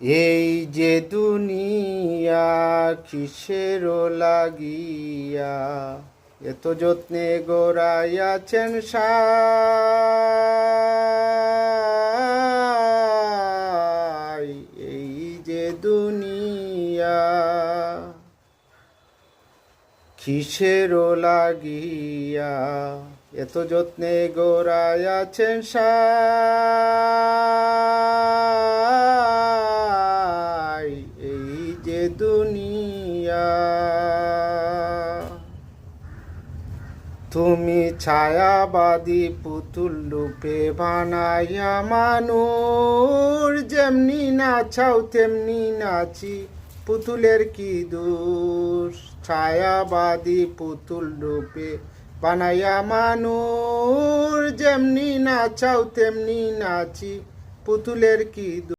এই যে দুনিয়া কিসেরও লাগিয়া এত যত্নে গড়াইয়াছেন সাই। এই যে দুনিয়া কিসেরও লাগিয়া এত যত্নে গড়াইয়াছেন সাই। এই যে দুনিয়া তুমি ছায়াবাদী পুতুল রূপে বানাইয়া মানুষ, যেমনি নাচাও তেমনি নাচি পুতুলের কি দোষ। ছায়াবাদী পুতুল রূপে বানাইয়া মানুষ, যেমনি নাচাও তেমনি নাচি পুতুলের কি দোষ।